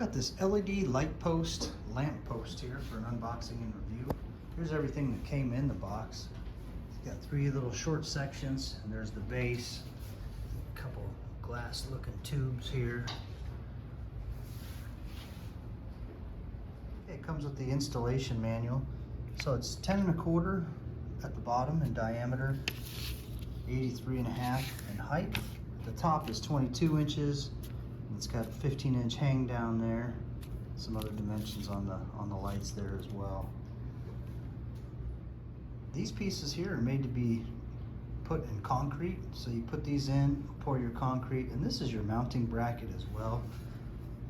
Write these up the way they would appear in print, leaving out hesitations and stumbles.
Got this LED light post, lamp post here for an unboxing and review. Here's everything that came in the box. It's got 3 little short sections, and there's the base, a couple glass looking tubes here. It comes with the installation manual. So it's 10 1/4 at the bottom in diameter, 83 1/2 in height. The top is 22 inches. It's got a 15-inch hang down there. Some other dimensions on the lights there as well. These pieces here are made to be put in concrete. So you put these in, pour your concrete, and this is your mounting bracket as well.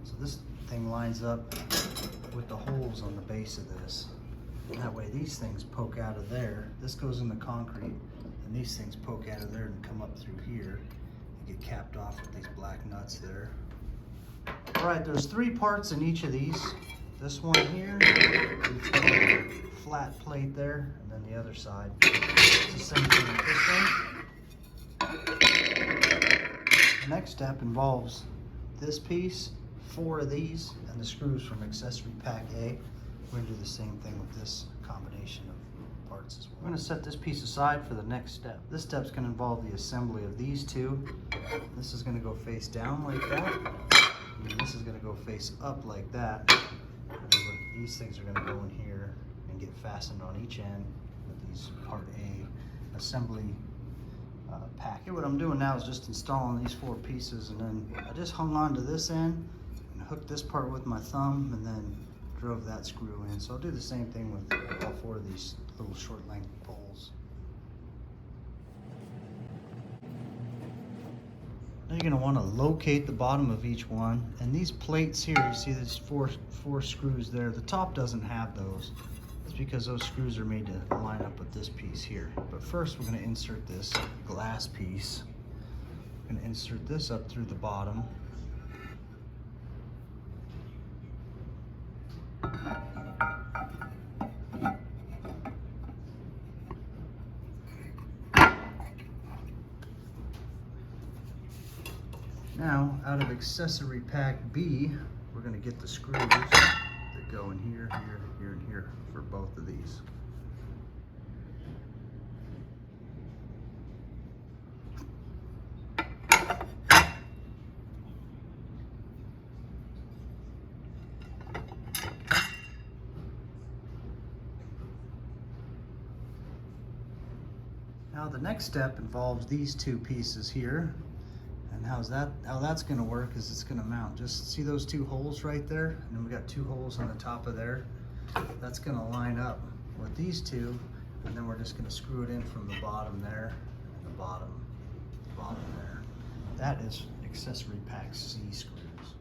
So this thing lines up with the holes on the base of this. And that way these things poke out of there. This goes in the concrete, and these things poke out of there and come up through here. You get capped off with these black nuts there. All right, there's 3 parts in each of these. This one here, it's got a flat plate there, and then the other side. It's the same thing with this one. The next step involves this piece, 4 of these, and the screws from accessory pack A. We're gonna do the same thing with this combination of parts as well. I'm gonna set this piece aside for the next step. This step's gonna involve the assembly of these 2. This is gonna go face down like that. And this is going to go face up like that. And these things are going to go in here and get fastened on each end with these part A assembly pack. What I'm doing now is just installing these 4 pieces, and then I just hung on to this end and hooked this part with my thumb and then drove that screw in. So I'll do the same thing with all 4 of these little short length poles. Now you're going to want to locate the bottom of each one, and these plates here, you see there's four screws there. The top doesn't have those. It's because those screws are made to line up with this piece here. But first we're going to insert this glass piece. We're going to insert this up through the bottom. Now, out of accessory pack B, we're going to get the screws that go in here, here, here, and here for both of these. Now the next step involves these 2 pieces here. And how that's going to work is it's going to mount. Just see those 2 holes right there? And then we got 2 holes on the top of there. That's going to line up with these 2, and then we're just going to screw it in from the bottom there and the bottom there. That is accessory pack C screws.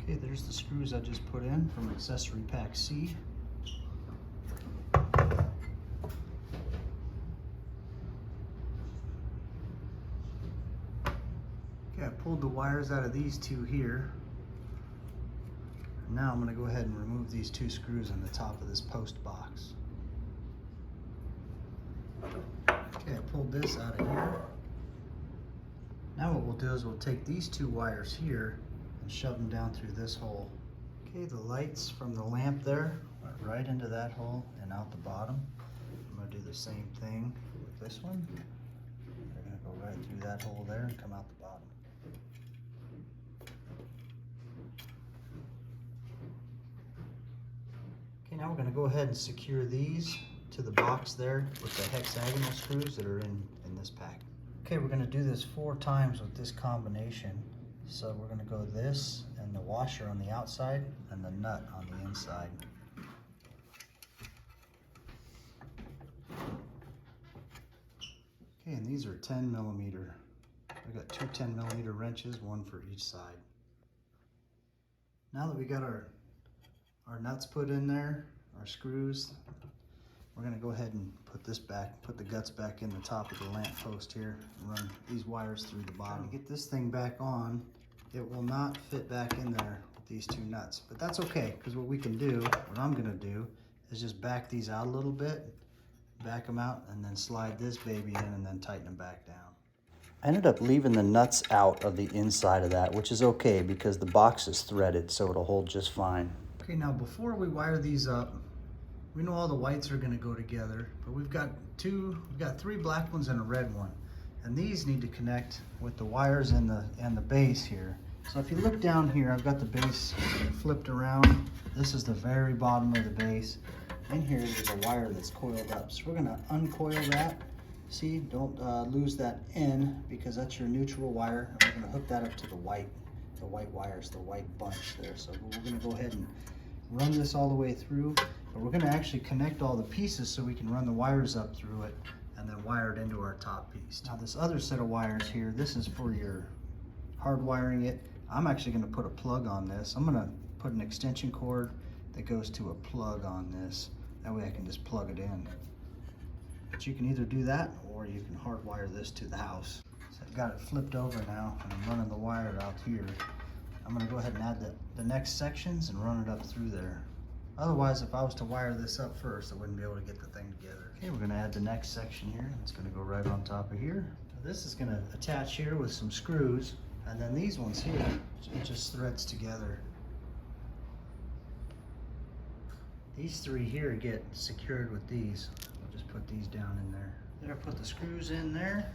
Okay, there's the screws I just put in from accessory pack C. I pulled the wires out of these 2 here. Now I'm going to go ahead and remove these 2 screws on the top of this post box. Okay, I pulled this out of here. Now what we'll do is we'll take these 2 wires here and shove them down through this hole. Okay, the lights from the lamp there went right into that hole and out the bottom. I'm going to do the same thing with this one. They're going to go right through that hole there and come out the bottom. Okay, now we're going to go ahead and secure these to the box there with the hexagonal screws that are in this pack. Okay, we're going to do this 4 times with this combination. So we're going to go this and the washer on the outside and the nut on the inside. Okay, and these are 10 millimeter. I got 2 10 millimeter wrenches, 1 for each side. Now that we got our nuts put in there, our screws, we're going to go ahead and put this back, put the guts back in the top of the lamp post here, and run these wires through the bottom. To get this thing back on, it will not fit back in there with these 2 nuts, but that's okay, because what we can do, what I'm going to do, is just back these out a little bit, back them out, and then slide this baby in and then tighten them back down. I ended up leaving the nuts out of the inside of that, which is okay because the box is threaded, so it'll hold just fine. Okay, now before we wire these up, we know all the whites are gonna go together, but we've got 3 black ones and a red one. And these need to connect with the wires and the base here. So if you look down here, I've got the base flipped around. This is the very bottom of the base. In here is a wire that's coiled up. So we're gonna uncoil that. See, don't lose that end because that's your neutral wire. And we're gonna hook that up to the white wires, the white bunch there. So we're gonna go ahead and run this all the way through, but we're gonna actually connect all the pieces so we can run the wires up through it and then wire it into our top piece. Now this other set of wires here, this is for your hard wiring it. I'm actually gonna put a plug on this. I'm gonna put an extension cord that goes to a plug on this. That way I can just plug it in. But you can either do that or you can hardwire this to the house. So I've got it flipped over now and I'm running the wire out here. I'm gonna go ahead and add the next sections and run it up through there. Otherwise, if I was to wire this up first, I wouldn't be able to get the thing together. Okay, we're gonna add the next section here. It's gonna go right on top of here. Now this is gonna attach here with some screws, and then these ones here, it just threads together. These 3 here get secured with these. We'll just put these down in there. Then I put the screws in there.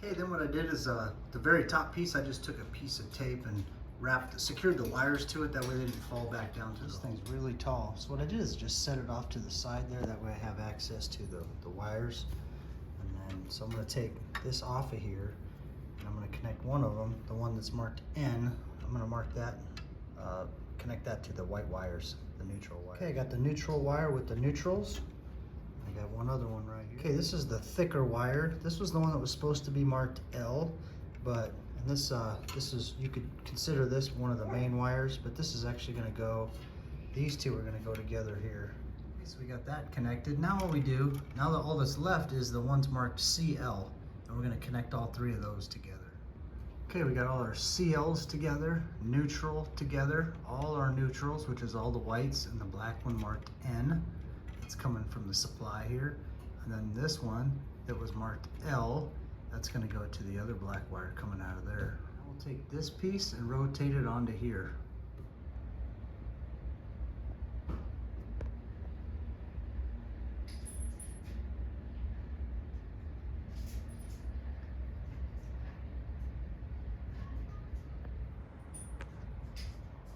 Okay, then what I did is the very top piece, I just took a piece of tape and secured the wires to it. That way they didn't fall back down to this thing's really tall. So what I did is just set it off to the side there. That way I have access to the wires. And then, so I'm gonna take this off of here and I'm gonna connect one of them, the one that's marked N. I'm gonna mark that, connect that to the white wires, the neutral wire. Okay, I got the neutral wire with the neutrals. I got one other one right here. Okay, this is the thicker wire. This was the one that was supposed to be marked L, but this is, you could consider this one of the main wires, but this is actually gonna go, these 2 are gonna go together here. Okay, so we got that connected. Now what we do, now that all that's left is the ones marked CL, and we're gonna connect all 3 of those together. Okay, we got all our CLs together, neutral together, all our neutrals, which is all the whites, and the black one marked N. It's coming from the supply here. And then this one that was marked L, that's gonna go to the other black wire coming out of there. We'll take this piece and rotate it onto here.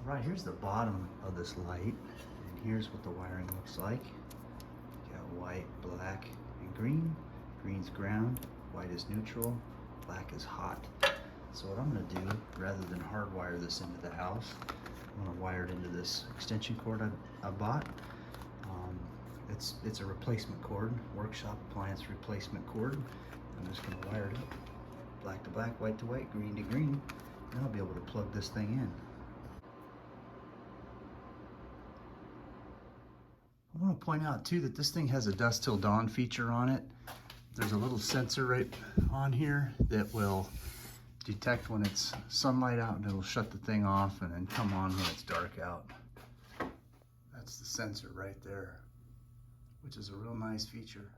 All right, here's the bottom of this light, and here's what the wiring looks like. You got white, black, and green. Green's ground, white is neutral, black is hot. So what I'm gonna do, rather than hardwire this into the house, I'm gonna wire it into this extension cord I bought. It's a replacement cord, workshop appliance replacement cord. I'm just gonna wire it up, black to black, white to white, green to green, and I'll be able to plug this thing in. I want to point out too that this thing has a dusk till dawn feature on it. There's a little sensor right on here that will detect when it's sunlight out, and it'll shut the thing off and then come on when it's dark out. That's the sensor right there, which is a real nice feature.